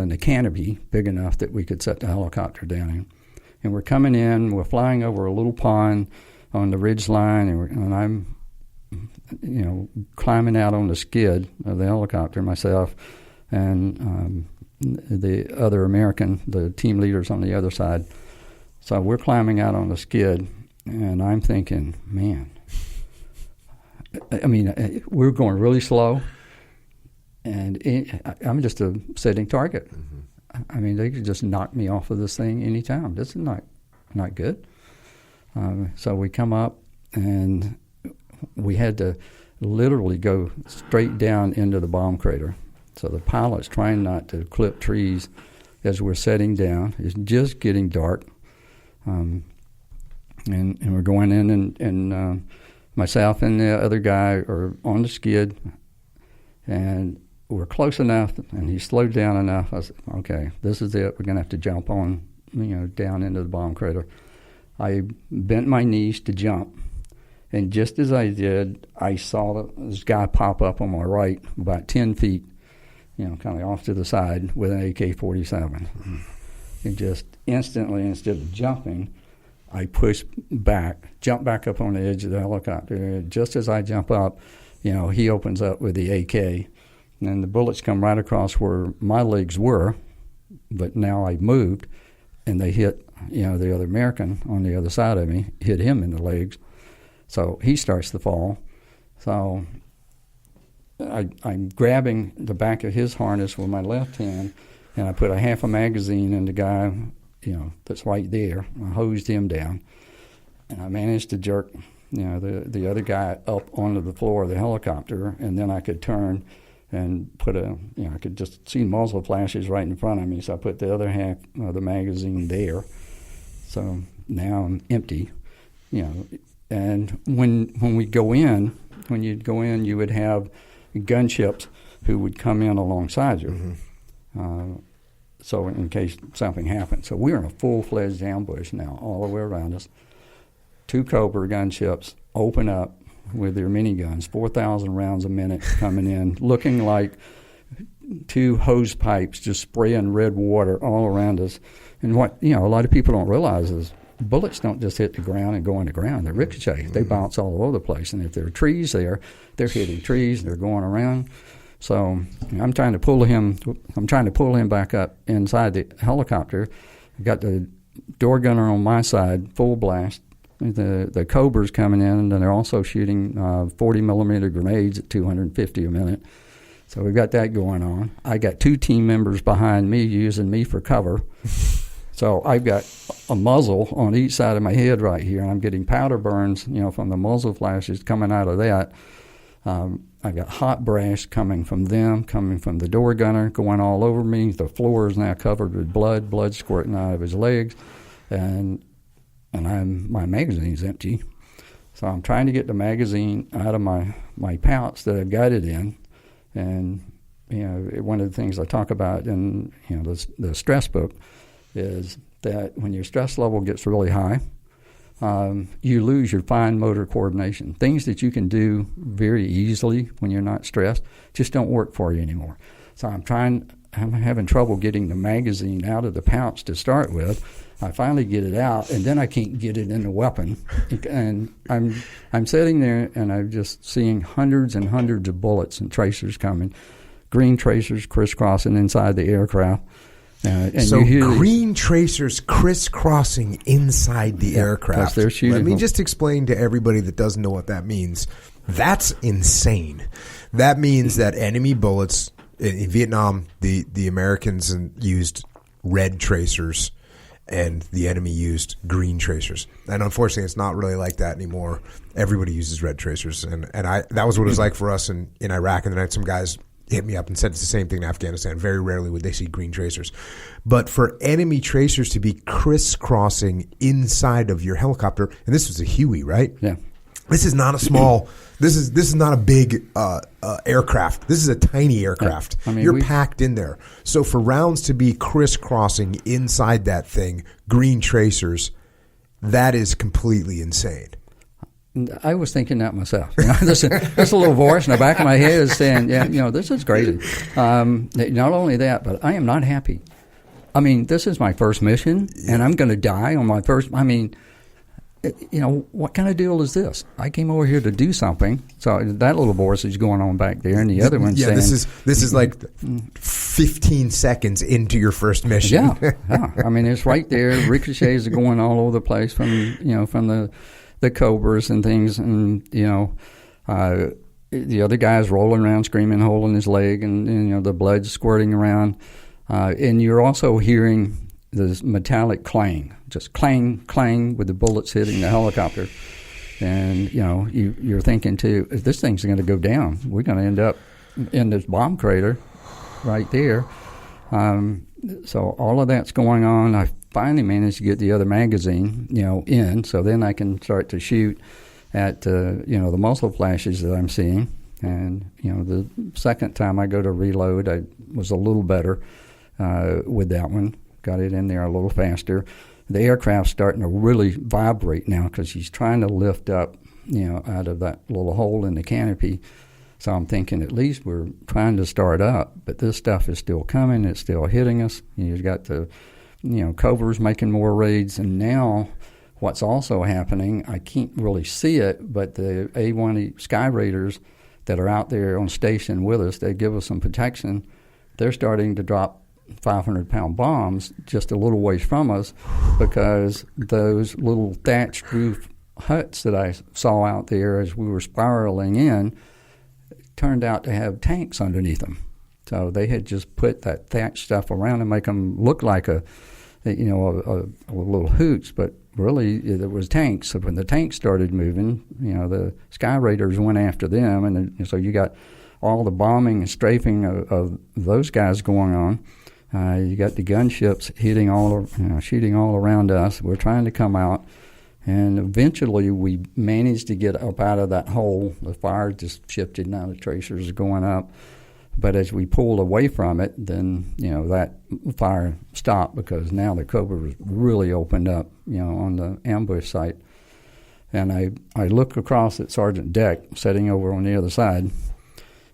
and the canopy big enough that we could set the helicopter down in. And we're coming in, we're flying over a little pond on the ridge line, and I'm, climbing out on the skid of the helicopter myself, and the other American, the team leaders on the other side. So we're climbing out on the skid, and I'm thinking, man, we're going really slow, and I'm just a sitting target. Mm-hmm. They could just knock me off of this thing anytime. This is not good. So we come up, and we had to literally go straight down into the bomb crater. So the pilot's trying not to clip trees as we're setting down. It's just getting dark. And we're going in, and myself and the other guy are on the skid, and we're close enough, and he slowed down enough. I said, okay, this is it. We're going to have to jump on, down into the bomb crater. I bent my knees to jump, and just as I did, I saw this guy pop up on my right about 10 feet, kind of off to the side with an AK-47. Mm-hmm. And just instantly, instead of jumping, I jumped back up on the edge of the helicopter. Just as I jump up, he opens up with the AK, and the bullets come right across where my legs were, but now I moved, and they hit, the other American on the other side of me, hit him in the legs. So he starts to fall. So I'm grabbing the back of his harness with my left hand, and I put a half a magazine in the guy, that's right there. I hosed him down, and I managed to jerk, the other guy up onto the floor of the helicopter, and then I could turn and put I could just see muzzle flashes right in front of me, so I put the other half of the magazine there. So now I'm empty, and when you'd go in, you would have gunships who would come in alongside you. Mm-hmm. So in case something happened. So we're in a full-fledged ambush now all the way around us. 2 Cobra gunships open up with their miniguns, 4,000 rounds a minute coming in, looking like 2 hose pipes just spraying red water all around us. And what a lot of people don't realize is bullets don't just hit the ground and go on the ground. They ricochet. Mm-hmm. They bounce all over the place. And if there are trees there, they're hitting trees. They're going around. So I'm trying to pull him back up inside the helicopter. I got the door gunner on my side, full blast. The Cobra's coming in, and they're also shooting 40-millimeter grenades at 250 a minute. So we've got that going on. I got 2 team members behind me using me for cover. So I've got a muzzle on each side of my head right here, and I'm getting powder burns, from the muzzle flashes coming out of that. I got hot brash coming from them, coming from the door gunner, going all over me. The floor is now covered with blood squirting out of his legs, and my magazine's empty. So I'm trying to get the magazine out of my pouch that I've got it in, and one of the things I talk about in the stress book is that when your stress level gets really high, you lose your fine motor coordination. Things that you can do very easily when you're not stressed just don't work for you anymore. So I'm having trouble getting the magazine out of the pouch to start with. I finally get it out, and then I can't get it in the weapon. And I'm sitting there, and I'm just seeing hundreds and hundreds of bullets and tracers coming, green tracers crisscrossing inside the aircraft. And so green tracers crisscrossing inside the aircraft. They're shooting. Let me just explain to everybody that doesn't know what that means. That's insane. That means that enemy bullets in Vietnam, the Americans used red tracers, and the enemy used green tracers. And unfortunately, it's not really like that anymore. Everybody uses red tracers, and that was what it was like for us in Iraq. And then I had some guys hit me up and said it's the same thing in Afghanistan. Very rarely would they see green tracers. But for enemy tracers to be crisscrossing inside of your helicopter, and this was a Huey, right? Yeah. This is not a small. This is not a big aircraft. This is a tiny aircraft. Yeah. You're packed in there. So for rounds to be crisscrossing inside that thing, green tracers, that is completely insane. I was thinking that myself. This little voice in the back of my head is saying, this is crazy. Not only that, but I am not happy. I mean, this is my first mission, and I'm going to die on my first. I mean, what kind of deal is this? I came over here to do something. So that little voice is going on back there, and the other one's saying, this is like 15 seconds into your first mission. Yeah. I mean, it's right there. Ricochets are going all over the place from the cobras and things, and the other guy's rolling around, screaming, holding his leg, and the blood's squirting around, and you're also hearing this metallic clang, just clang, clang, with the bullets hitting the helicopter. And, you're thinking, too, if this thing's going to go down, we're going to end up in this bomb crater right there. So all of that's going on. I finally managed to get the other magazine, in, so then I can start to shoot at, the muzzle flashes that I'm seeing. And, the second time I go to reload, I was a little better with that one. Got it in there a little faster. The aircraft's starting to really vibrate now because he's trying to lift up, out of that little hole in the canopy. So I'm thinking at least we're trying to start up, but this stuff is still coming. It's still hitting us. You've got the, covers making more raids. And now what's also happening, I can't really see it, but the A-1 Sky Raiders that are out there on station with us, they give us some protection. They're starting to drop 500-pound bombs just a little ways from us because those little thatched roof huts that I saw out there as we were spiraling in turned out to have tanks underneath them. So they had just put that thatched stuff around and make them look like a little hooch, but really it was tanks. So when the tanks started moving, the Sky Raiders went after them, and so you got all the bombing and strafing of those guys going on. You got the gunships shooting all around us. We're trying to come out, and eventually we managed to get up out of that hole. The fire just shifted, now the tracers are going up. But as we pulled away from it, then that fire stopped because now the Cobra was really opened up, on the ambush site. And I look across at Sergeant Deck sitting over on the other side.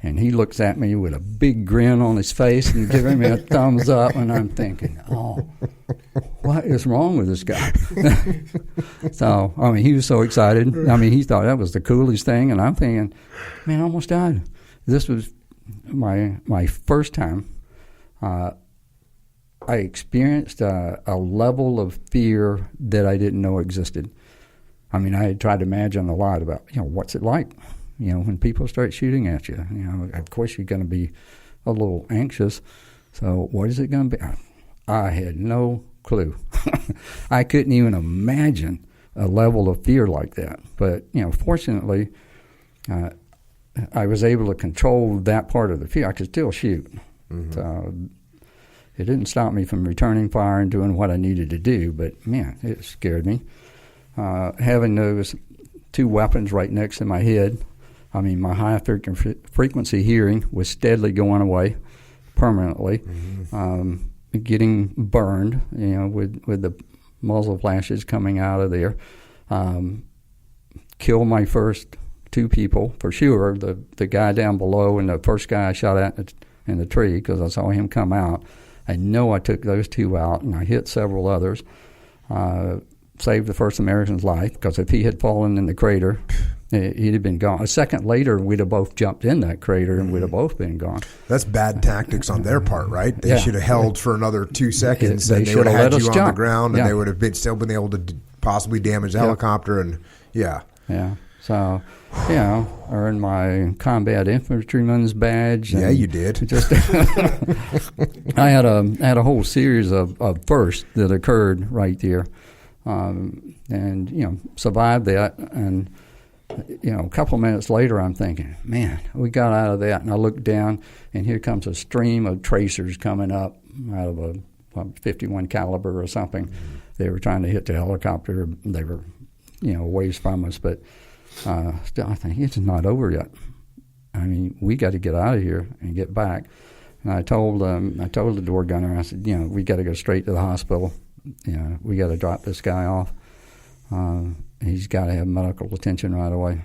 And he looks at me with a big grin on his face and giving me a thumbs up. And I'm thinking, what is wrong with this guy? So, he was so excited. He thought that was the coolest thing. And I'm thinking, man, I almost died. This was my first time. I experienced a level of fear that I didn't know existed. I had tried to imagine a lot about, what's it like? When people start shooting at you, of course you're going to be a little anxious. So what is it going to be? I had no clue. I couldn't even imagine a level of fear like that. But, fortunately, I was able to control that part of the fear. I could still shoot. Mm-hmm. So it didn't stop me from returning fire and doing what I needed to do. But, man, it scared me. Having those two weapons right next to my head, my high frequency hearing was steadily going away permanently. Mm-hmm. Getting burned, with the muzzle flashes coming out of there. Killed my first two people for sure. The guy down below and the first guy I shot at in the tree because I saw him come out. I know I took those two out, and I hit several others. Saved the first American's life because if he had fallen in the crater, he'd have been gone. A second later, we'd have both jumped in that crater and we'd have both been gone. That's bad tactics on their part, right? They should have held for another 2 seconds, they and they would have had you on jump. the ground, and they would have still been able to possibly damage the helicopter. And yeah. So, earned my combat infantryman's badge. Yeah, you did. Just I had a whole series of firsts that occurred right there. And survived that, and a couple of minutes later I'm thinking, man, we got out of that, and I looked down and here comes a stream of tracers coming up out of a 51 caliber or something. Mm-hmm. They were trying to hit the helicopter. They were ways from us, but still I think it's not over yet. We got to get out of here and get back. And I told the door gunner, I said, we got to go straight to the hospital. We got to drop this guy off. he's got to have medical attention right away.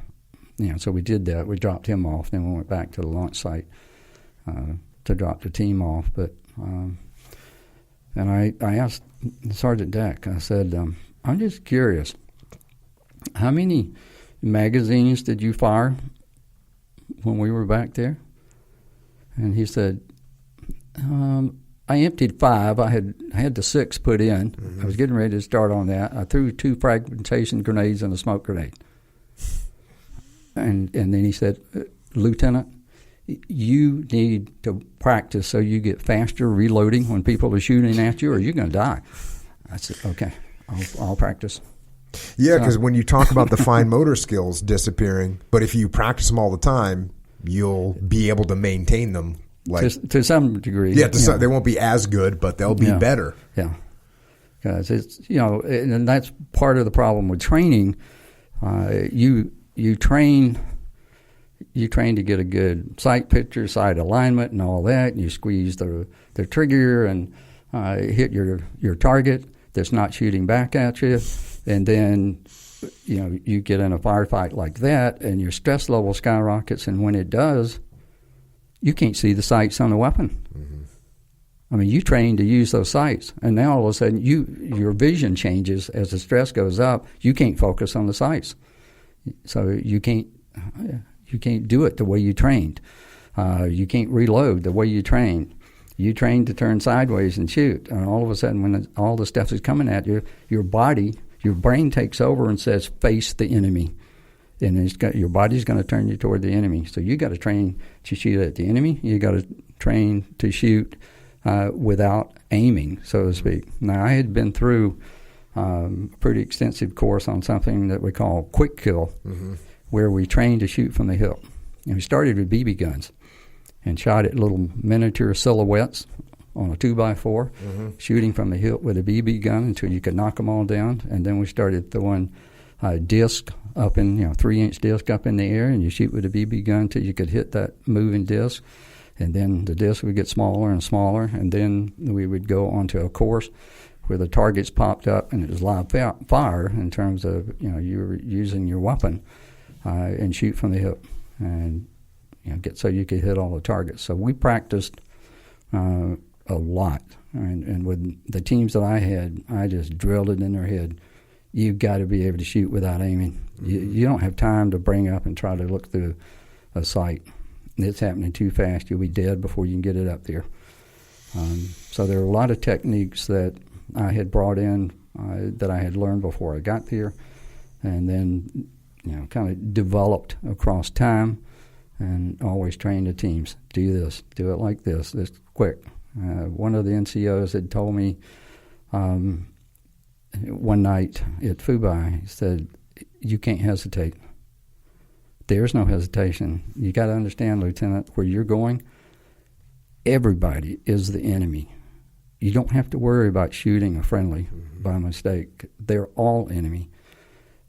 So we did that. We dropped him off. Then we went back to the launch site to drop the team off. But and I asked Sergeant Deck, I said, I'm just curious, how many magazines did you fire when we were back there? And he said, I emptied 5. I had the 6 put in. Mm-hmm. I was getting ready to start on that. I threw 2 fragmentation grenades and a smoke grenade. And then he said, Lieutenant, you need to practice so you get faster reloading when people are shooting at you, or you're going to die. I said, okay, I'll practice. Yeah, because when you talk about the fine motor skills disappearing, but if you practice them all the time, you'll be able to maintain them. To some degree. Yeah, they won't be as good, but they'll be better. Yeah, because it's and that's part of the problem with training. You train to get a good sight picture, sight alignment, and all that. And you squeeze the trigger and hit your target that's not shooting back at you, and then you get in a firefight like that, and your stress level skyrockets. And when it does, you can't see the sights on the weapon. Mm-hmm. I mean, you train to use those sights, and now all of a sudden your vision changes as the stress goes up. You can't focus on the sights, so you can't do it the way you trained. You can't reload the way you trained. You trained to turn sideways and shoot, and all of a sudden, when all the stuff is coming at you, your brain takes over and says, "Face the enemy." And your body's going to turn you toward the enemy. So you got to train to shoot at the enemy. You got to train to shoot without aiming, so to speak. Now, I had been through a pretty extensive course on something that we call quick kill, mm-hmm. where we trained to shoot from the hip. And we started with BB guns and shot at little miniature silhouettes on a 2x4, mm-hmm. shooting from the hip with a BB gun until you could knock them all down. And then we started throwing disc up in 3-inch disc up in the air, and you shoot with a BB gun until you could hit that moving disc, and then the disc would get smaller and smaller, and then we would go onto a course where the targets popped up and it was live fire in terms of you were using your weapon and shoot from the hip and get so you could hit all the targets. So we practiced a lot, and with the teams that I had, I just drilled it in their head. You've got to be able to shoot without aiming. Mm-hmm. You don't have time to bring up and try to look through a sight. It's happening too fast. You'll be dead before you can get it up there. So there are a lot of techniques that I had brought in that I had learned before I got there, and then kind of developed across time, and always trained the teams. Do this. Do it like this. This quick. One of the NCOs had told me one night at Fubai, he said, "You can't hesitate. There's no hesitation. You got to understand, Lieutenant, where you're going, everybody is the enemy. You don't have to worry about shooting a friendly mm-hmm. by mistake. They're all enemy.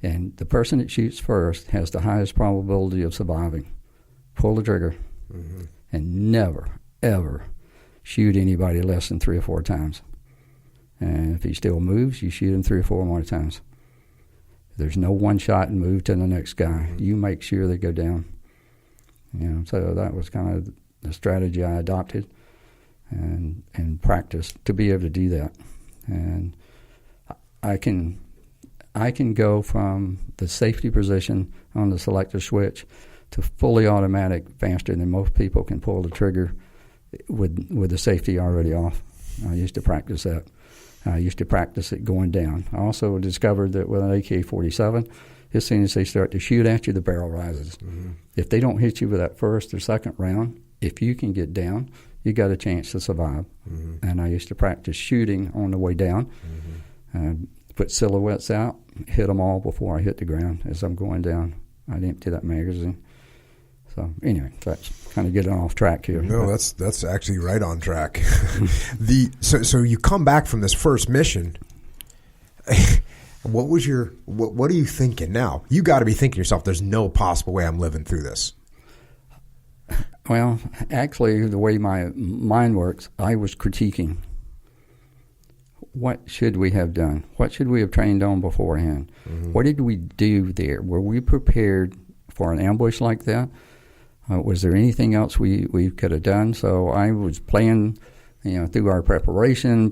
And the person that shoots first has the highest probability of surviving. Pull the trigger mm-hmm. and never, ever shoot anybody less than 3 or 4 times. And if he still moves, you shoot him 3 or 4 more times. There's no one shot and move to the next guy. You make sure they go down. So that was kind of the strategy I adopted and practiced to be able to do that. And I can go from the safety position on the selector switch to fully automatic faster than most people can pull the trigger with the safety already off. I used to practice that. I used to practice it going down. I also discovered that with an AK-47, as soon as they start to shoot at you, the barrel rises. Mm-hmm. If they don't hit you with that first or second round, if you can get down, you got a chance to survive. Mm-hmm. And I used to practice shooting on the way down, mm-hmm. Put silhouettes out, hit them all before I hit the ground as I'm going down. I'd empty that magazine. So anyway, that's kind of getting off track here. No, that's actually right on track. So you come back from this first mission. What are you thinking now? You got to be thinking to yourself, there's no possible way I'm living through this. Well, actually, the way my mind works, I was critiquing what should we have done? What should we have trained on beforehand? Mm-hmm. What did we do there? Were we prepared for an ambush like that? Was there anything else we could have done? So I was playing, through our preparation,